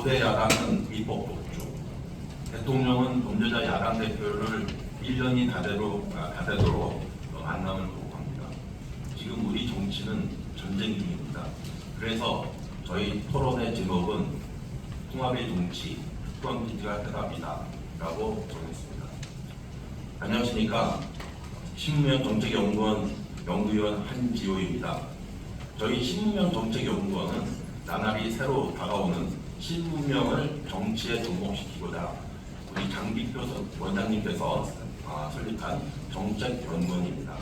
고대 야당은 입법 독주, 대통령은 범죄자 야당 대표를 1년이 다되도록 만남을 거부합니다. 지금 우리 정치는 전쟁 중입니다. 그래서 저희 토론의 제목은 통합의 정치, 특권 기지가 해답이다 라고 정했습니다. 안녕하십니까. 신무명 정책연구원 연구위원 한지호입니다. 저희 신무명 정책연구원은 나날이 새로 다가오는 신무명을 정치에 접목시키고자 우리 장비표 원장님께서 설립한 정책연구원입니다.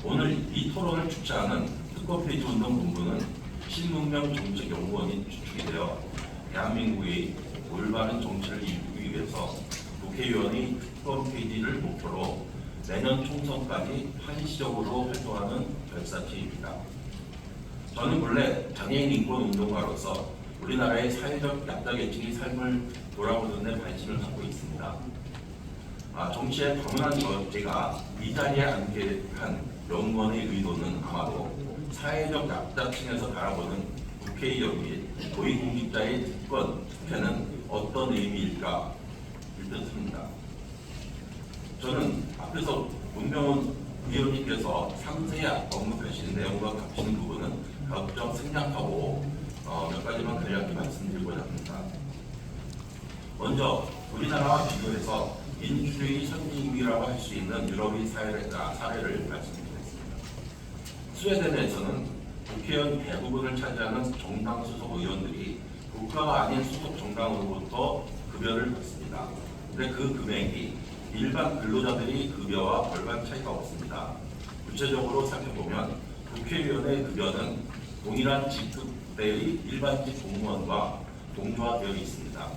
오늘 이 토론을 주최하는 특검폐지 운동 본부는 신무명 정책연구원이 주축이 되어 대한민국의 올바른 정치를 이루기 위해서 국회의원이 특검폐지를 목표로 내년 총선까지 한시적으로 활동하는 결사체입니다. 저는 본래 장애인 인권 운동가로서 우리나라의 사회적 약자계층의 삶을 돌아보는 데 관심을 갖고 있습니다. 정치에 당연한 제가 이 자리에 앉게 한 연구원의 의도는 아마도 사회적 약자층에서 바라보는 국회의원 및 고위공직자의 특권, 특혜는 어떤 의미일까 듯합니다. 저는 앞에서 문병훈 위원님께서 상세히 언급하신 내용과 겹치는 부분은 가급적 생략하고 몇 가지만 간략히 말씀드리고자 합니다. 먼저 우리나라와 비교해서 민주주의 선진국이라고 할 수 있는 유럽의 사례를 말씀드리겠습니다. 스웨덴에서는 국회의원 대부분을 차지하는 정당 소속 의원들이 국가가 아닌 소속 정당으로부터 급여를 받습니다. 근데 그 금액이 일반 근로자들의 급여와 별반 차이가 없습니다. 구체적으로 살펴보면 국회의원의 급여는 동일한 직급대의 일반직 공무원과 동조화되어 있습니다.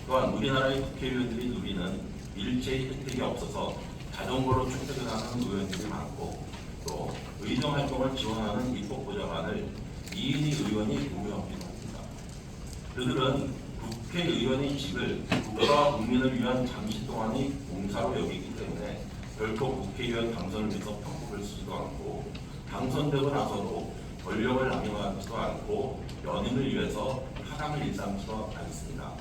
또한 우리나라의 국회의원들이 누리는 일체의 혜택이 없어서 자전거로 출퇴근하는 의원들이 많고 또 의정활동을 지원하는 입법보좌관을 이인희 의원이 보유하기도 합니다. 그들은 국회의원의 직을 국가와 국민을 위한 잠시 동안의 봉사로 여기기 때문에 결코 국회의원 당선을 위해서 편법을 쓰지도 않고 당선되고 나서도 권력을 남용하지도 않고 연임을 위해서 파랑을 일삼지도 않습니다.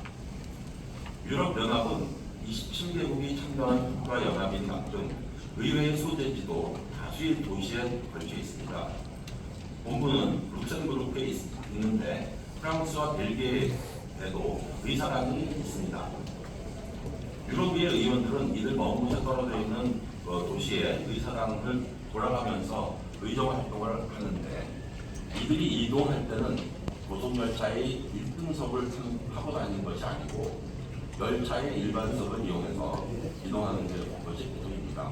유럽연합은 27개국이 참여한 국가연합인 만큼 의회의 소재지도 다수의 도시에 걸쳐 있습니다. 본부는 룩셈부르크에 있는데 프랑스와 벨기에에도 의사당이 있습니다. 유럽의 의원들은 이들 먼 곳에 떨어져 있는 도시의 의사당을 돌아가면서 의정 활동을 하는데 이들이 이동할 때는 고속열차의 1등석을 타고 다니는 것이 아니고 열차의 일반석을 이용해서 이동하는 것이 보통입니다.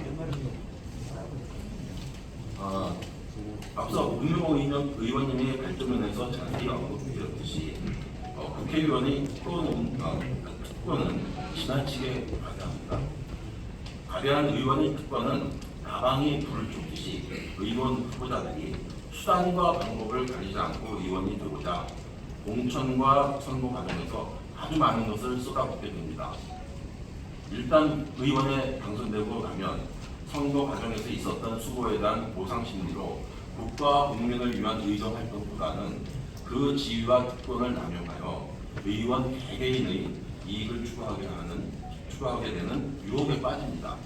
앞서 문명호 의원님이 발표면에서 자세히 언급드렸듯이 국회의원의 특권은 지나치게 과대합니다. 과대한 의원의 특권은 가방이 불을 쫓듯이 의원 후보자들이 수단과 방법을 가리지 않고 의원이 되고자 공천과 선거 과정에서 아주 많은 것을 쏟아붓게 됩니다. 일단 의원에 당선되고 나면 선거 과정에서 있었던 수고에 대한 보상 심리로 국가와 국민을 위한 의정 활동보다는 그 지위와 특권을 남용하여 의원 개개인의 이익을 추구하게 되는 유혹에 빠집니다.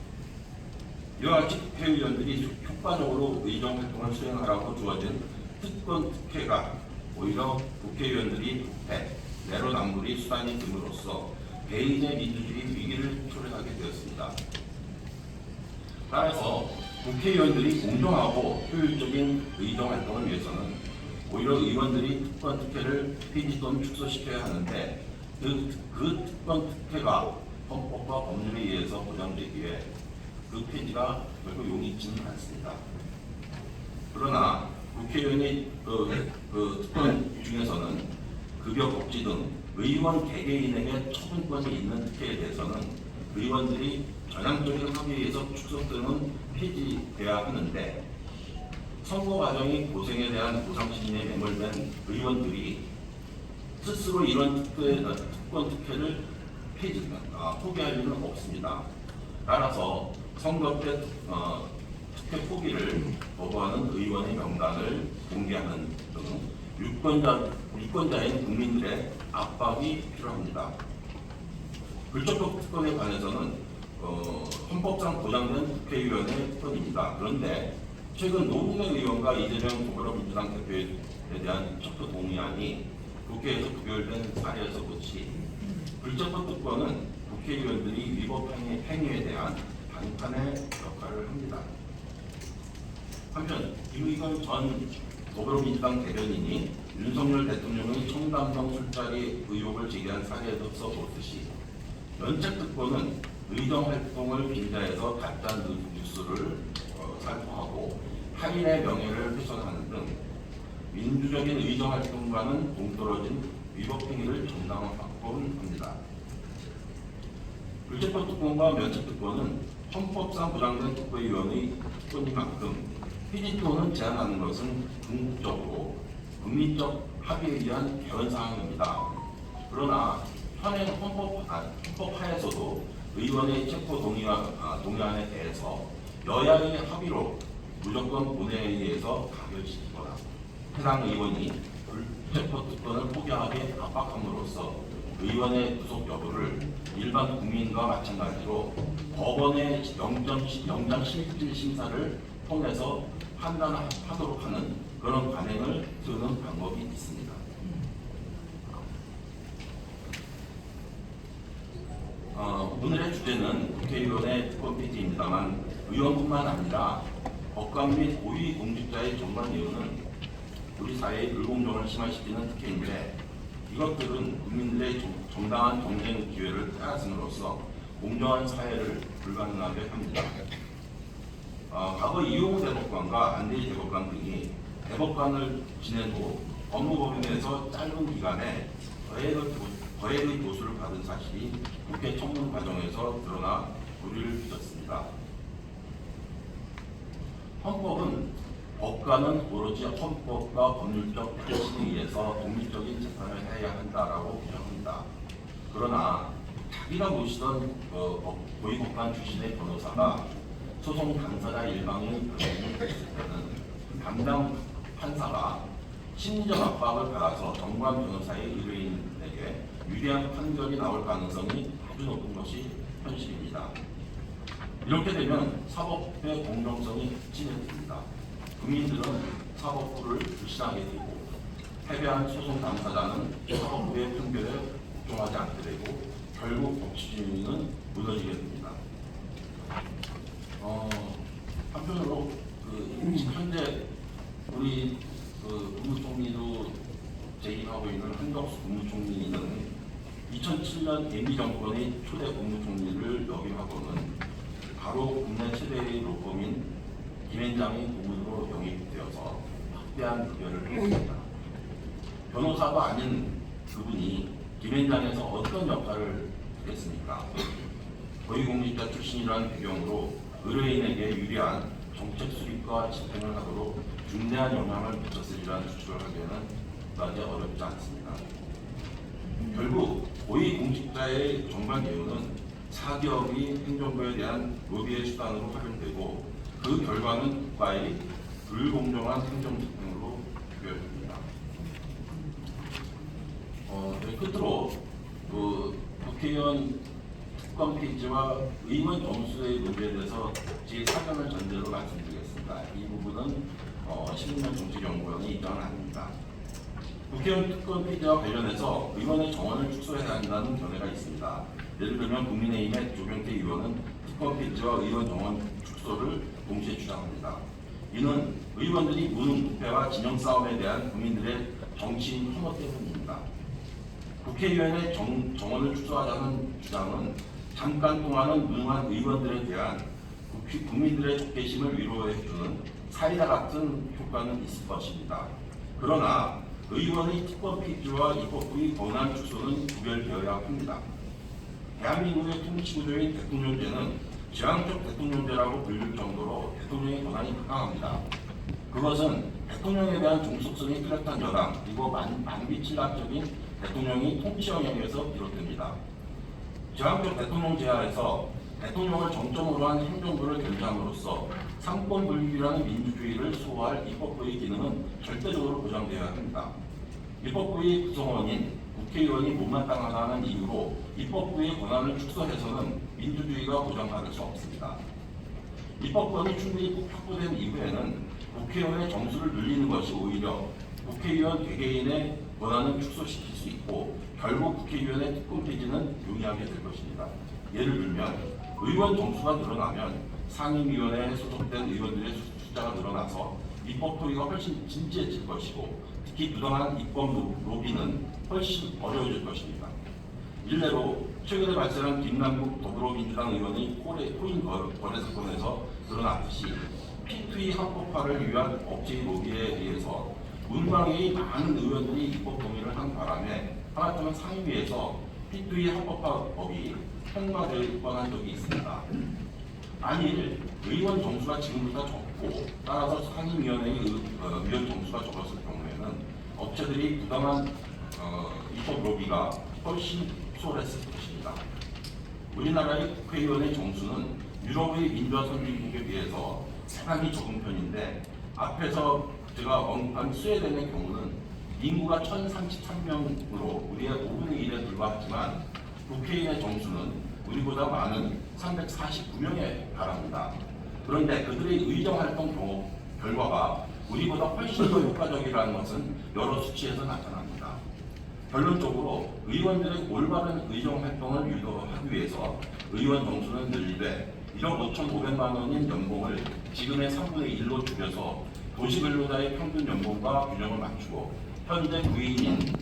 이와 같이 국회의원들이 효과적으로 의정 활동을 수행하라고 주어진 특권 특혜가 오히려 국회의원들이 내로남불이 수단이 됨으로써 개인의 민주주의 위기를 초래하게 되었습니다. 따라서 국회의원들이 공정하고 효율적인 의정 활동을 위해서는 오히려 의원들이 특권 특혜를 폐지 또는 축소시켜야 하는데 그 특권 특혜가 헌법과 법률에 의해서 보장되기에 그 폐지가 결코 용이 있지는 않습니다. 그러나 국회의원의 특권 중에서는 급여 복지 등 의원 개개인에게 처분권이 있는 특혜에 대해서는 의원들이 전향적인 합의에 의해서 축소되는 폐지돼야 하는데 선거 과정의 고생에 대한 보상심리에 매몰된 의원들이 스스로 이런 특권 특혜를 포기할 일은 없습니다. 따라서 선거 때 특혜 포기를 거부하는 의원의 명단을 공개하는 등 유권자인 국민들의 압박이 필요합니다. 불적격 특권에 관해서는 헌법상 보장된 국회의원의 특권입니다. 그런데 최근 노웅래 의원과 이재명 더불어민주당 대표에 대한 척도 동의안이 국회에서 부결된 사례에서 그렇지 불적격 특권은 국회의원들이 위법 행위에 대한 단판의 역할을 합니다. 한편 김의겸 전 더불어민주당 대변인이 윤석열 대통령의 청담동 술자리 의혹을 제기한 사례에서 보듯이 면책특권은 의정활동을 빙자해서 가짜 뉴스를 살포하고 타인의 명예를 훼손하는 등 민주적인 의정활동과는 동떨어진 위법행위를 정당화합니다. 불체포특권과 면책특권은 헌법상 보장된 국회의원의 특권이만큼 피지 또는 제한하는 것은 궁극적으로 국민적 합의에 의한 개헌 사항입니다. 그러나 현행 헌법 하에서도 의원의 체포 동의안에 대해서 여야의 합의로 무조건 본회의에서 가결시키거나 해당 의원이 불체포 특권을 포기하게 압박함으로써 의원의 구속 여부를 일반 국민과 마찬가지로 법원의 영장 실질 심사를 통해서 판단하도록 하는 그런 관행을 세우는 방법이 있습니다. 오늘의 주제는 국회의원의 특권 폐지입니다만 의원뿐만 아니라 법관 및 고위공직자의 정관 예우는 우리 사회의 불공정을 심화시키는 특혜인데 이것들은 국민들의 정당한 경쟁 기회를 빼앗음으로써 공정한 사회를 불가능하게 합니다. 과거 이용우 대법관과 안대희 대법관 등이 대법관을 지낸 후 법무법인에서 짧은 기간에 거액의 보수를 받은 사실이 국회 청문 과정에서 드러나 우리를 빚었습니다. 헌법은 법관은 오로지 헌법과 법률적 표시에 의해서 독립적인 재판을 해야 한다라고 규정합니다. 그러나 자기가 모시던 고위법관 출신의 변호사가 소송 당사자 일방의 변호인이 됐을 때는 담당 판사가 심리적 압박을 받아서 정관 변호사의 의뢰인에게 유리한 판결이 나올 가능성이 아주 높은 것이 현실입니다. 이렇게 되면 사법부의 공정성이 침해됩니다. 국민들은 사법부를 불신하게 되고 패배한 소송 당사자는 사법부의 판결에 복종하지 않게 되고 결국 법치주의는 무너지게 됩니다. 한편으로 현재 우리 국무총리도 재임하고 있는 한덕수 국무총리는 2007년 MB 정권의 초대 국무총리를 역임하고는 바로 국내 최대의 로펌인 김앤장의 고문으로 영입되어서 막대한 급여를 했습니다. 변호사가 아닌 그분이 김앤장에서 어떤 역할을 했겠습니까? 고위공직자 출신이라는 배경으로 의뢰인에게 유리한 정책 수립과 집행을 하도록 중대한 영향을 미쳤으리라는 추측을 하기에는 그다지 어렵지 않습니다. 결국 고위공직자의 정관 예우는 사기업이 행정부에 대한 로비의 수단으로 활용되고 그 결과는 국가의 불공정한 행정집행으로 부결됩니다. 끝으로 국회의원 특권 폐지와 의원 정수의 문제에 대해서 제 사견을 전제로 말씀드리겠습니다. 이 부분은 시민단 정치연구원의 입장은 아닙니다. 국회의원 특권 폐지와 관련해서 의원의 정원을 축소해야 한다는 견해가 있습니다. 예를 들면 국민의힘의 조경태 의원은 특권 폐지와 의원 정원 축소를 동시에 주장합니다. 이는 의원들이 무능부패와 진영 싸움에 대한 국민들의 정치인 혐오 때문입니다. 국회의원의 정원을 축소하자는 주장은 잠깐 동안은 무능한 의원들에 대한 국민들의 적개심을 위로해주는 사이다 같은 효과는 있을 것입니다. 그러나 의원의 특권 폐지와 입법부의 권한 축소는 구별되어야 합니다. 대한민국의 통치구조인 대통령제는 지향적 대통령제라고 불릴 정도로 대통령의 권한이 강합니다. 그것은 대통령에 대한 종속성이 뚜렷한 여당 그리고 만비칠락적인 대통령이 통치 영역에서 비롯됩니다. 지향적 대통령제 하에서 대통령을 정점으로 한 행정부를 견제함으로써 삼권분립이라는 민주주의를 수호할 입법부의 기능은 절대적으로 보장되어야 합니다. 입법부의 구성원인 국회의원이 못마땅하다는 이유로 입법부의 권한을 축소해서는 민주주의가 보장받을 수 없습니다. 입법권이 충분히 확보된 이후에는 국회의원의 정수를 늘리는 것이 오히려 국회의원 개개인의 권한을 축소시킬 수 있고 결국 국회의원의 특권 폐지는 용이하게 될 것입니다. 예를 들면 의원 정수가 늘어나면 상임위원회에 소속된 의원들의 숫자가 늘어나서 입법 토의가 훨씬 진지해질 것이고 특히 부당한 입법 로비는 훨씬 어려워질 것입니다. 일례로 최근에 발생한 김남국 더불어민주당 의원의 코인 거래 사건에서 드러났듯이 P2E 합법화를 위한 억제 로비에 의해서 문광의 많은 의원들이 입법 동의를 한 바람에 하마터면 상임위에서 P2E 합법화법이 통과될 뻔한 적이 있습니다. 만일 의원 정수가 지금보다 적고 따라서 상임위원회의 위원 정수가 적었을 경우에는 업체들이 부당한 입법 로비가 훨씬 수월했을 것입니다. 우리나라의 국회의원의 정수는 유럽의 민주화 선진국에 비해서 상당히 적은 편인데 앞에서 제가 언급한 스웨덴의 경우는 인구가 1033명으로 우리의 5분의 1에 불과하지만 국회의원의 정수는 우리보다 많은 349명에 달합니다. 그런데 그들의 의정활동 결과가 우리보다 훨씬 더 효과적이라는 것은 여러 수치에서 나타납니다. 결론적으로 의원들의 올바른 의정활동을 유도하기 위해서 의원 정수는 늘리되 1억 5,500만 원인 연봉을 지금의 3분의 1로 줄여서 도시근로자의 평균 연봉과 균형을 맞추고 현재 9인인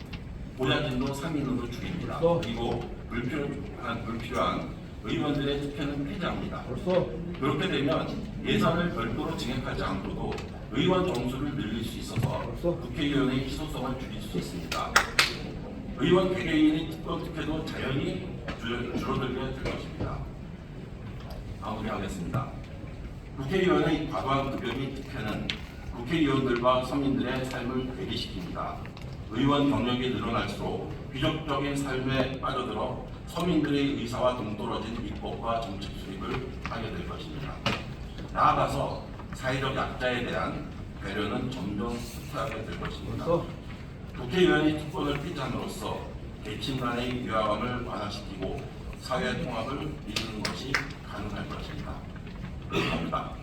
보좌진도 3인으로 줄입니다. 그리고 불필요한 의원들의 특혜는 폐지합니다. 그렇게 되면 예산을 별도로 증액하지 않고도 의원 정수를 늘릴 수 있어서 국회의원의 희소성을 줄일 수 있습니다. 의원 개개인의 특권 특혜도 자연히 줄어들게 될 것입니다. 마무리하겠습니다. 국회의원의 과도한 급여 및 특혜는 국회의원들과 서민들의 삶을 괴리시킵니다. 의원 경력이 늘어날수록 귀족적인 삶에 빠져들어 서민들의 의사와 동떨어진 입법과 정책 수립을 하게 될 것입니다. 나아가서 사회적 약자에 대한 배려는 점점 후퇴하게 될 것입니다. 국회의원의 특권을 폐지함으로써 계층 간의 위화감을 완화시키고 사회 통합을 이루는 것이 가능할 것입니다. 감사합니다.